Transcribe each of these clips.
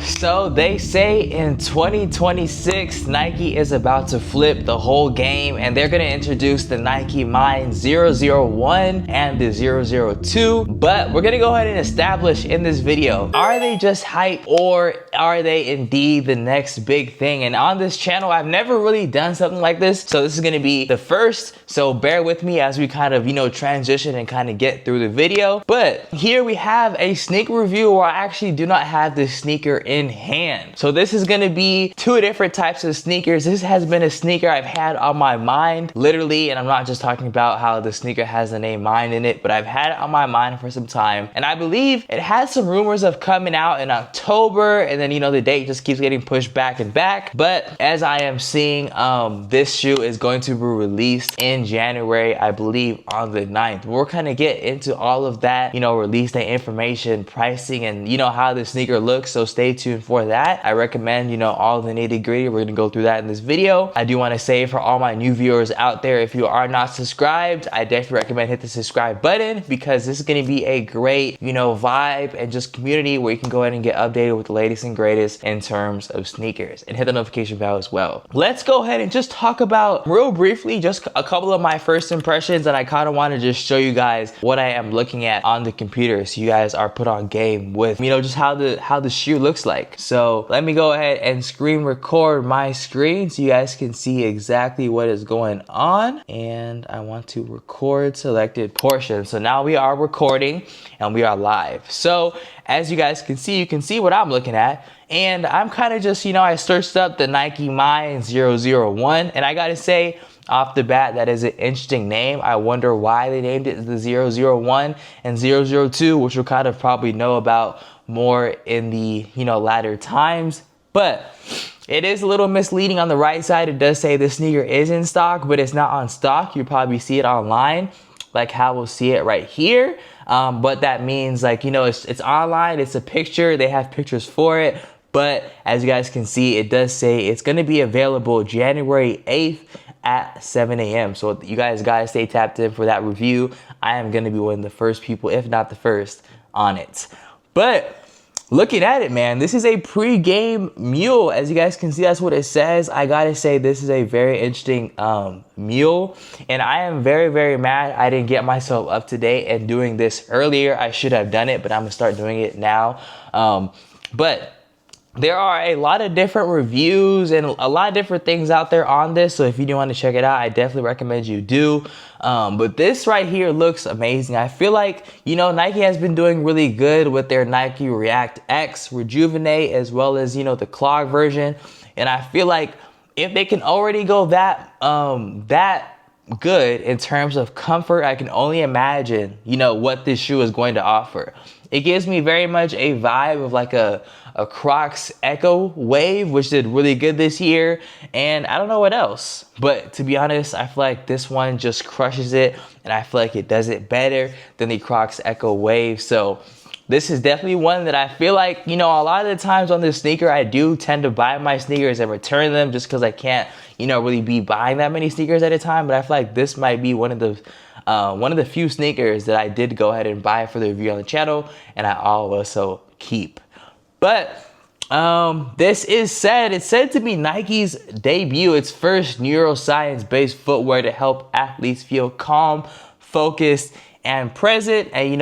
So they say in 2026, Nike is about to flip the whole game and they're gonna introduce the Nike Mind 001 and the 002. But we're gonna go ahead and establish in this video, are they just hype or are they indeed the next big thing? And on this channel, I've never really done something like this. So this is gonna be the first. So bear with me as we kind of, transition and kind of get through the video. But here we have a sneaker review where I actually do not have the sneaker in hand. So this is gonna be two different types of sneakers. This has been a sneaker I've had on my mind, literally, and I'm not just talking about how the sneaker has the name Mind in it, but I've had it on my mind for some time. And I believe it had some rumors of coming out in October, and then, the date just keeps getting pushed back and back. But as I am seeing, this shoe is going to be released in January, I believe on the 9th. We'll kind of get into all of that, release date information, pricing, and how the sneaker looks. So stay tuned for that. I recommend, all the nitty gritty. We're gonna go through that in this video. I do want to say for all my new viewers out there, if you are not subscribed, I definitely recommend hit the subscribe button because this is gonna be a great, vibe and just community where you can go ahead and get updated with the latest and greatest in terms of sneakers, and hit the notification bell as well. Let's go ahead and just talk about real briefly just a couple of my first impressions, and I kind of want to just show you guys what I am looking at on the computer so you guys are put on game with, just how the shoe looks like. So let me go ahead and screen record my screen so you guys can see exactly what is going on. And I want to record selected portion. So now we are recording and we are live. So as you guys can see what I'm looking at. And I'm kind of just, I searched up the Nike Mind 001, and I gotta say, off the bat, that is an interesting name. I wonder why they named it the 001 and 002, which we'll kind of probably know about more in the, latter times. But it is a little misleading on the right side. It does say the sneaker is in stock, but it's not on stock. You probably see it online, like how we'll see it right here. But that means it's online, it's a picture, they have pictures for it. But as you guys can see, it does say it's gonna be available January 8th at 7 a.m. So you guys gotta stay tapped in for that review. I am gonna be one of the first people, if not the first, on it. But looking at it, man, this is a pre-game mule. As you guys can see, that's what it says. I gotta say, this is a very interesting mule. And I am very, very mad I didn't get myself up to date and doing this earlier. I should have done it, but I'm gonna start doing it now. But there are a lot of different reviews and a lot of different things out there on this. So if you do want to check it out, I definitely recommend you do. But this right here looks amazing. I feel like, Nike has been doing really good with their Nike React X Rejuvenate, as well as, the clog version. And I feel like if they can already go that good in terms of comfort, I can only imagine, what this shoe is going to offer. It gives me very much a vibe of like a Crocs Echo Wave, which did really good this year. And I don't know what else. But to be honest, I feel like this one just crushes it. And I feel like it does it better than the Crocs Echo Wave. So this is definitely one that I feel like, a lot of the times on this sneaker, I do tend to buy my sneakers and return them just because I can't, really be buying that many sneakers at a time. But I feel like this might be one of the few sneakers that I did go ahead and buy for the review on the channel, and I also keep. But this is said, it's said to be Nike's debut, its first neuroscience-based footwear to help athletes feel calm, focused, and present. And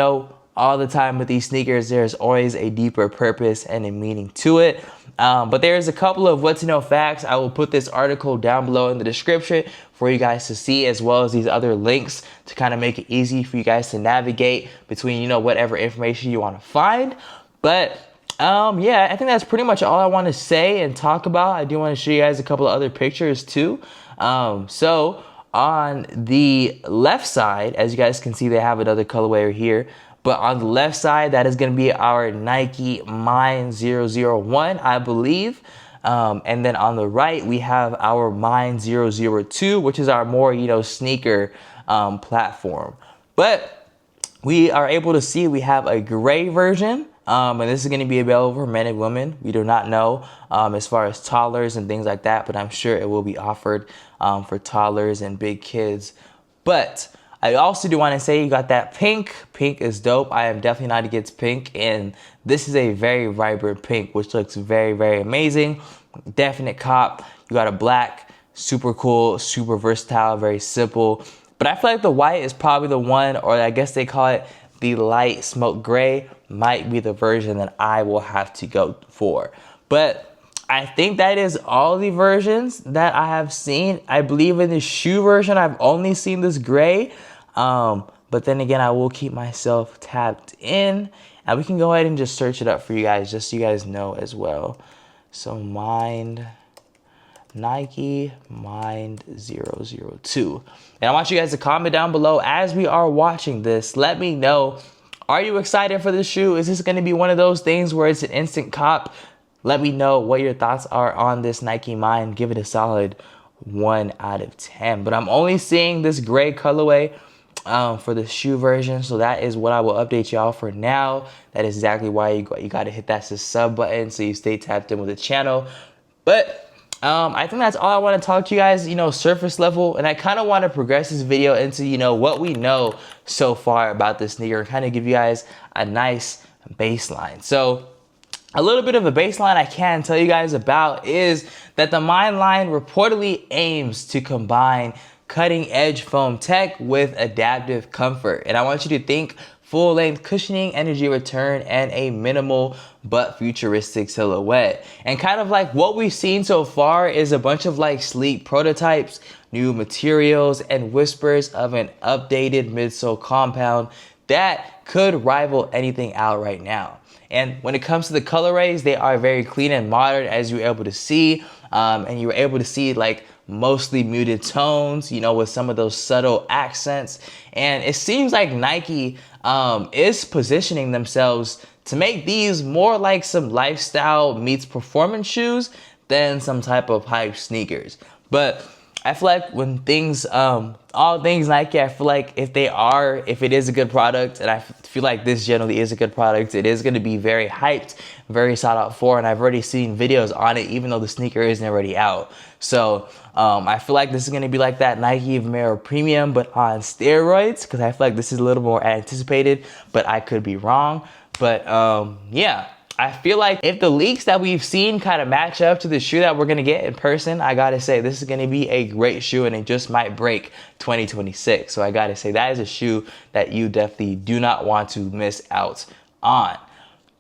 all the time with these sneakers, there's always a deeper purpose and a meaning to it. But there's a couple of what to know facts. I will put this article down below in the description for you guys to see, as well as these other links to kind of make it easy for you guys to navigate between, whatever information you want to find. But yeah, I think that's pretty much all I want to say and talk about. I do want to show you guys a couple of other pictures too. So on the left side, as you guys can see, they have another colorway here. But on the left side, that is going to be our Nike Mind 001, I believe. And then on the right, we have our Mind 002, which is our more, sneaker platform. But we are able to see we have a gray version. And this is going to be available for men and women. We do not know as far as toddlers and things like that, but I'm sure it will be offered for toddlers and big kids. But I also do want to say you got that pink. Pink is dope. I am definitely not against pink, and this is a very vibrant pink, which looks very, very amazing. Definite cop. You got a black, super cool, super versatile, very simple. But I feel like the white is probably the one, or I guess they call it the light smoke gray, might be the version that I will have to go for. But I think that is all the versions that I have seen. I believe in the shoe version, I've only seen this gray. But then again, I will keep myself tapped in, and we can go ahead and just search it up for you guys, just so you guys know as well. So Nike Mind 002. And I want you guys to comment down below as we are watching this. Let me know, are you excited for this shoe? Is this going to be one of those things where it's an instant cop? Let me know what your thoughts are on this Nike Mind. Give it a solid 1 out of 10. But I'm only seeing this gray colorway for the shoe version, so that is what I will update y'all for now. That is exactly why you got to hit that sub button so you stay tapped in with the channel. But I think that's all I want to talk to you guys, surface level, and I kind of want to progress this video into, what we know so far about this sneaker and kind of give you guys a nice baseline. So a little bit of a baseline I can tell you guys about is that the Mind line reportedly aims to combine cutting edge foam tech with adaptive comfort. And I want you to think full length cushioning, energy return, and a minimal but futuristic silhouette. And kind of like what we've seen so far is a bunch of like sleek prototypes, new materials, and whispers of an updated midsole compound that could rival anything out right now. And when it comes to the colorways, they are very clean and modern, as you're able to see. And you were able to see like mostly muted tones, with some of those subtle accents. And it seems like Nike is positioning themselves to make these more like some lifestyle meets performance shoes than some type of hype sneakers. But I feel like when things, all things Nike, I feel like if it is a good product, and I feel like this generally is a good product, it is going to be very hyped, very sought out for, and I've already seen videos on it, even though the sneaker isn't already out. So I feel like this is going to be like that Nike Vomero Premium, but on steroids, because I feel like this is a little more anticipated, but I could be wrong. But yeah. I feel like if the leaks that we've seen kind of match up to the shoe that we're going to get in person, I got to say this is going to be a great shoe, and it just might break 2026. So I got to say that is a shoe that you definitely do not want to miss out on.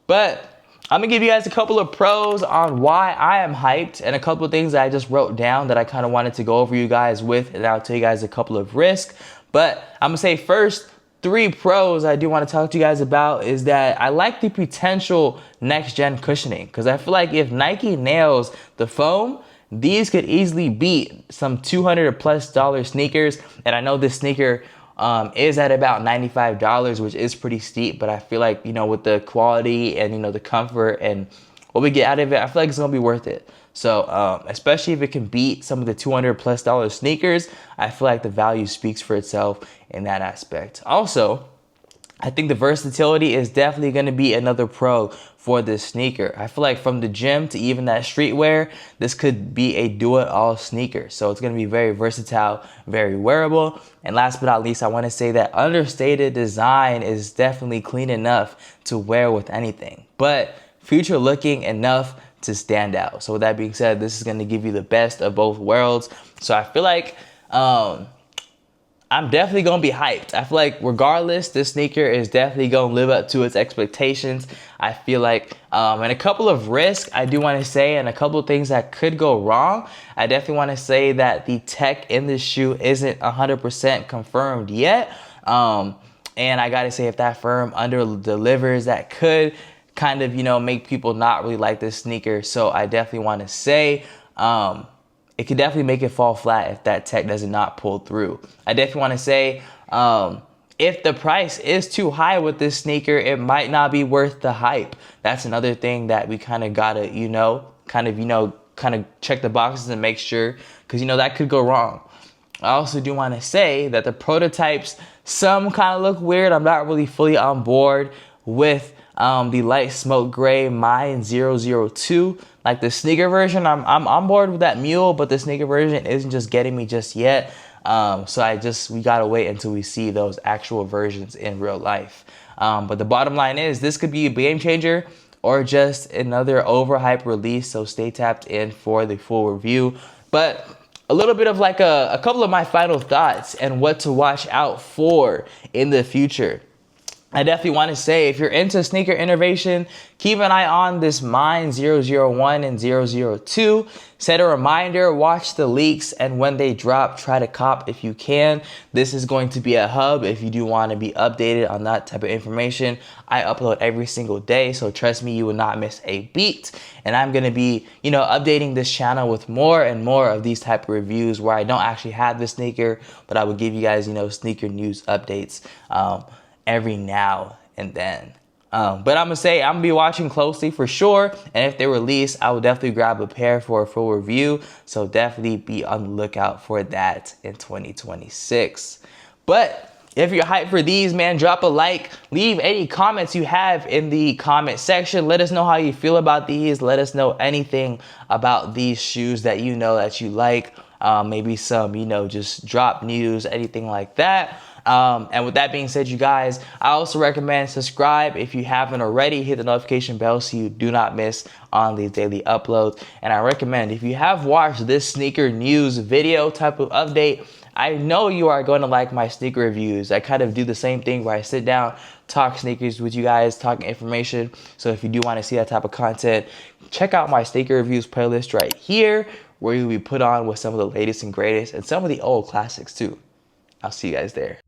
But I'm going to give you guys a couple of pros on why I am hyped, and a couple of things that I just wrote down that I kind of wanted to go over you guys with, and I'll tell you guys a couple of risks. But I'm going to say first, 3 pros I do want to talk to you guys about is that I like the potential next gen cushioning, because I feel like if Nike nails the foam, these could easily beat some $200+ sneakers. And I know this sneaker is at about $95, which is pretty steep, but I feel like, with the quality and, the comfort and what we get out of it, I feel like it's gonna be worth it. So especially if it can beat some of the $200+ sneakers, I feel like the value speaks for itself in that aspect. Also, I think the versatility is definitely going to be another pro for this sneaker. I feel like from the gym to even that streetwear, this could be a do-it-all sneaker. So it's going to be very versatile, very wearable. And last but not least, I want to say that understated design is definitely clean enough to wear with anything, but future looking enough to stand out. So with that being said, this is going to give you the best of both worlds. So I feel like I'm definitely going to be hyped. I feel like regardless, this sneaker is definitely going to live up to its expectations. I feel like, and a couple of risks I do want to say, and a couple of things that could go wrong. I definitely want to say that the tech in this shoe isn't 100% confirmed yet. And I got to say, if that firm under delivers, that could kind of, make people not really like this sneaker. So I definitely want to say, it could definitely make it fall flat if that tech does not pull through. I definitely want to say, if the price is too high with this sneaker, it might not be worth the hype. That's another thing that we kind of gotta, kind of check the boxes and make sure, because that could go wrong. I also do want to say that the prototypes, some kind of look weird. I'm not really fully on board with the light smoke gray Mind 002. Like the sneaker version, I'm on board with that mule, but the sneaker version isn't just getting me just yet. So we gotta wait until we see those actual versions in real life. But the bottom line is this could be a game changer or just another overhyped release. So stay tapped in for the full review. But a little bit of like a couple of my final thoughts and what to watch out for in the future. I definitely want to say, if you're into sneaker innovation, keep an eye on this Mine 001 and 002. Set a reminder, watch the leaks, and when they drop, try to cop if you can. This is going to be a hub if you do want to be updated on that type of information. I upload every single day, so trust me, you will not miss a beat. And I'm going to be, updating this channel with more and more of these type of reviews where I don't actually have the sneaker, but I will give you guys, sneaker news updates every now and then. But I'm gonna be watching closely for sure, and if they release, I will definitely grab a pair for a full review. So definitely be on the lookout for that in 2026. But if you're hyped for these, man, drop a like, leave any comments you have in the comment section. Let us know how you feel about these. Let us know anything about these shoes that you like. Maybe some, just drop news, anything like that. And with that being said, you guys, I also recommend subscribe if you haven't already. Hit the notification bell so you do not miss on these daily uploads. And I recommend, if you have watched this sneaker news video type of update, I know you are going to like my sneaker reviews. I kind of do the same thing where I sit down, talk sneakers with you guys, talk information. So if you do want to see that type of content, check out my sneaker reviews playlist right here, where you'll be put on with some of the latest and greatest and some of the old classics too. I'll see you guys there.